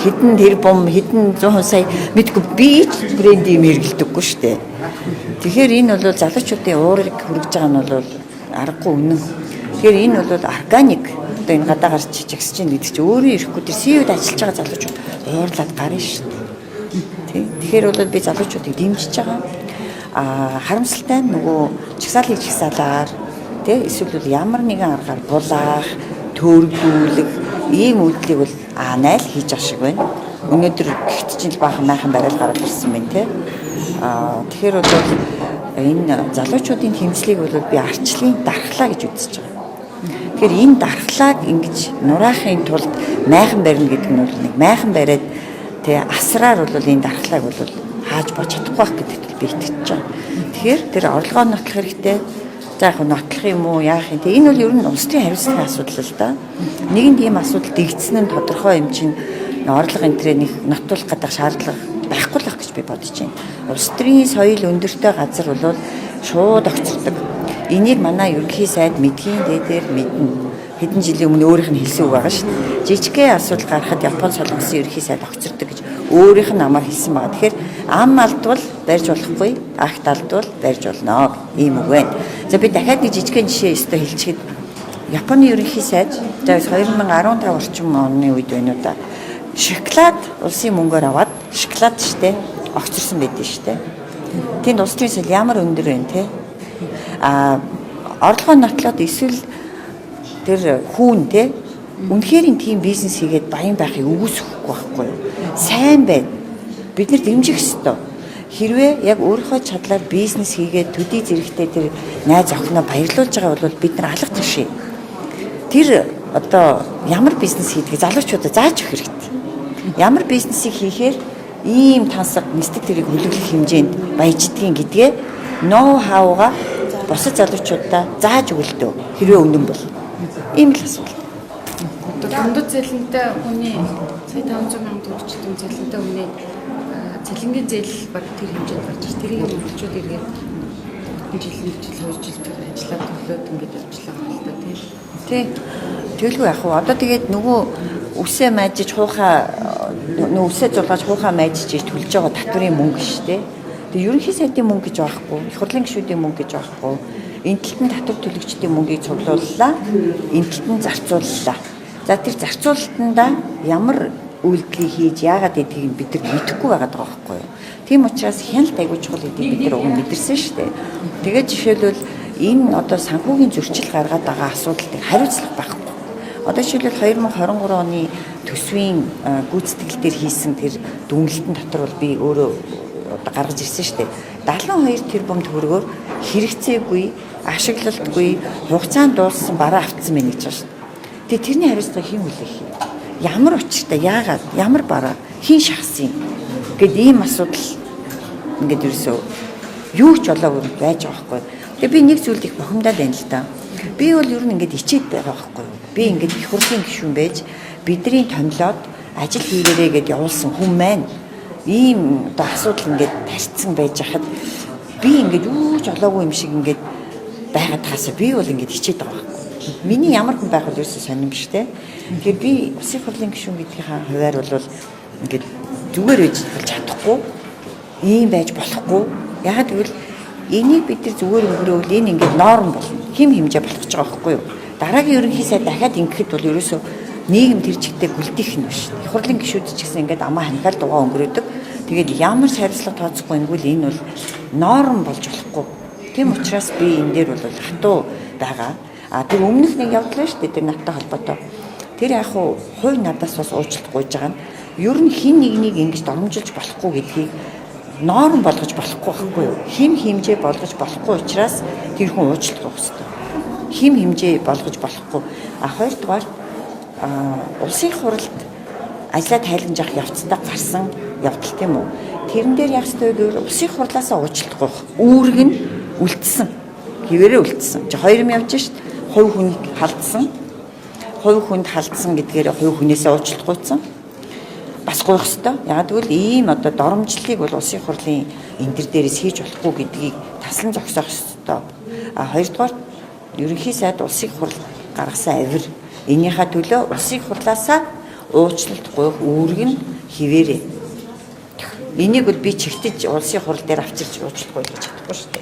хэдэн тэрбум хэдэн 100 сая мэдгүй би брендийг мэргэлдэггүй шүү дээ. Тэгэхээр энэ бол залуучуудын уурыг хүргэж байгаа нь бол аргагүй үнэн. Тэгэхээр энэ бол органик одоо энэ гадаа гарч жигсэж чинь гэдэг чинь өөрөө ирэхгүй тэр CEO-д ажиллаж байгаа залуучууд уурлаад гарна шүү дээ. Тэгэхээр бол би залуучуудыг дэмжиж байгаа. Харамсалтай нь нөгөө чагсаалын чагсаалаар эсвэл бол ямар нэгэн аргаар булаах, төөргүүлэх ийм үйлдэлийг бол найл хийж байгаа шиг байна. Өнөөдөр гихт чинь баахан майхан барайл гараад ирсэн байна те. Тэгэхээр бол энэ залуучуудын тэмцлийг бол би арчлын дархлаа гэж үзэж байгаа. Тэгэхээр энэ дархлааг ингэж нураахын тулд майхан барина гэдэг нь бол нэг майхан бариад асраар бол энэ дархлааг бол хааж болж чадахгүй байх гэдэгт би итгэж байгаа. Тэгэхээр тэр орлогоо нотлох хэрэгтэй. За яг нотлох юм уу яах юм те. Энэ бол ер нь улс төрийн хариуцлагын асуудал л да. Нэгэн тийм асуудал дэгдсэн нь тодорхой юм чинь орлого энтрээ нэг нотуулах гэдэг шаардлага байхгүй л байх гэж би бодож байна. Улс төрийн соёл өндөртэй газар бол шууд огцордог. Энийг манай ерөнхий сайд мэдхийн дээр мэднэ. Хэдэн жилийн өмнө өөрийнх нь хэлсэн үг байгаа шүү дээ. Жижигхэн асуудал гарахад Япон солонгосын ерөнхий сайд огцордог гэж өөрийнх нь намаар хэлсэн байгаа. Тэгэхээр ам алдвал барьж болохгүй, агт алдвал барьж болно. Ийм үг байна. За би дахиад нэг жижигхэн жишээ өстө хэлчихэд Японы ерөнхий сайд за 2015 орчим оны үед байна уу да. Шоколад улсын мөнгөөр аваад шоколад штэ огцорсон байдсан штэ. Тэнд улс төрийн соёл ямар өндөр вэ те? Орлогоо нотлоод эсвэл тэр хүүн те үнэхээр тийм бизнес хийгээд баян байхыг үгүйсэхгүй байхгүй юу? Сайн байна. Бид нар дэмжих ёстой. Хэрвээ яг өөрийнхөө чадлаар бизнес хийгээд төдий зэрэгтэй тэр найз охиноо баярлуулж байгаа бол бид нар алга түшээ. Тэр одоо ямар бизнес хийдгийг залуучуудад зааж өгөх хэрэгтэй. Ямар бизнесийг хийхээр ийм тансаг нисдэг тэрийг хөлөглөх хэмжээнд баяждгийн гэдгээ ноу хауга бусад залуучуудаа зааж өгөлтөө хэрвээ үнэн бол ийм л асуулт. Одоо дундад зэлэнтэй хүний сая 500 сая төгрөгчдийн зэлэнтэй хүний цалингийн зээл баг тэр хэмжээнд гарч ир. Тэрийг монголчууд иргээд жил 2 жил ажиллаад төлөөд ингэж ажиллаа байна л да тийм. Тэгэлгүй яг уу одоо тэгээд нөгөө үсээ майжиж хуухаа нөгөө үсээ зулгааж хуухаа майжиж төлж байгаа татврын мөнгө шүү дээ. Тэгээд ерөнхий сайдын мөнгө гэж байхгүй, их хурлын гишүүдийн мөнгө гэж байхгүй. Энэ талд нь татвар төлөгчдийн мөнгийг цуглууллаа. Энэ талд нь зарцууллаа. За тэр зарцуулалтанда ямар үйлдэлийг хийж яагаад гэдгийг бид нар мэдэхгүй байгаад байгаа байхгүй юу. Тийм учраас хяналт аягүй чухал гэдгийг бид нар уг мэдэрсэн шүү дээ. Тэгээд жишээлбэл энэ одоо санхүүгийн зөрчил гаргаад байгаа асуудалтай хариуцлага байхгүй. Одоо жишээлбэл 2023 оны төсвийн гүйцэтгэл дээр хийсэн тэр дүнлэлтэн дотор бол би өөрөө одоо гаргаж ирсэн шүү дээ. 72 тэрбум төгрөгөөр хэрэгцээгүй, ашиглалтгүй, хугацаанд дууссан бараа автсан байна гэж байна шүү дээ. Тэгээ тэрний хариуцлагыг хэн хүлээх юм? Ямар учиртай, яагаад, ямар бараа, хэн шахсан юм гэд ийм асуудал ингээд ерөөсөө юу ч болоогүй байж байгаа байхгүй. Тэгээ би нэг зүйлд их бохимдаад байна л да. Би бол ер нь ингээд ичээд байгаа байхгүй. Би ингээд их хурлын гишүүн байж бидний томилоод ажил хийгээрэй гэд явуулсан хүн маань ийм одоо асуудал ингээд тарьцсан байж хахад би ингээд юу ч олоогүй юм шиг ингээд байгаад таасаа би бол ингээд ичээд байгаа байхгүй. Миний ямар хүн байх вэ ерөөсөө сонирм биш те. Тэгэхээр би улсын хурлын гишүүн гэдгийнхаа хувьар бол ингээд зүгээр байж чадахгүй, ийм байж болохгүй. Ягаад гэвэл энийг бид нар зүгээр өнгөрөөвөл энэ ингээд норм болно. Хим хэмжээ болох гэж байгаа байхгүй юу? Дараагийн ерөнхий сайд дахиад ингэхэд бол ерөөсөө нийгэм тэр чигтээ гүлдэх нь биш. Их хурлын гишүүд ч гэсэн ингээд амаа ханхаал дугаа өнгөрөөдөг. Тэгээд ямар хариуцлага тооцохгүй нэгвэл энэ бол норм болж болохгүй. Тийм учраас би энэ дээр бол хатуу байгаа. Тэр өмнөх нэг явдлаа шүү дээ тэр надтай холбоотой. Тэр яг хувь надаас бас уучлалт гуйж байгаа нь ер нь хин нэгнийг ингэж доромжилж болохгүй гэдгийг норм болгож болохгүй байхгүй юу? Хим хэмжээ болгож болохгүй учраас тэр хүн уучлалт гуйх хэрэгтэй. Хим хэмжээ болгож болохгүй. Хоёрдугаар улсын хурлд ажлаа тайлгнаж явцдаа гарсан явдал тийм үү? Тэрэн дээр яг хэвээр гэвэл улсын хурлаасаа уучлалт гуйх. Үүрэг нь үлдсэн. Хэвээрээ үлдсэн. 2 юм явж шít. Хувь хүнд халдсан. Хувь хүнд халдсан гэдгээр хувь хүнээсээ уучлалт гуйсан. Бас гуйх ёстой. Яг тэгвэл ийм одоо доромжлыг бол улсын хурлын энэ төр дээрээс хийж болохгүй гэдгийг таслан зогсоох ёстой. Хоёрдугаар ерөнхий сайд улсын хурл гаргасан авир энийхээ төлөө улсын хурлаасаа уучлалт гуйх үүрэг нь хിവэрээ. Энийг бол би чигтэж улсын хурал дээр авчирч уучлах гэж чадахгүй шүү дээ.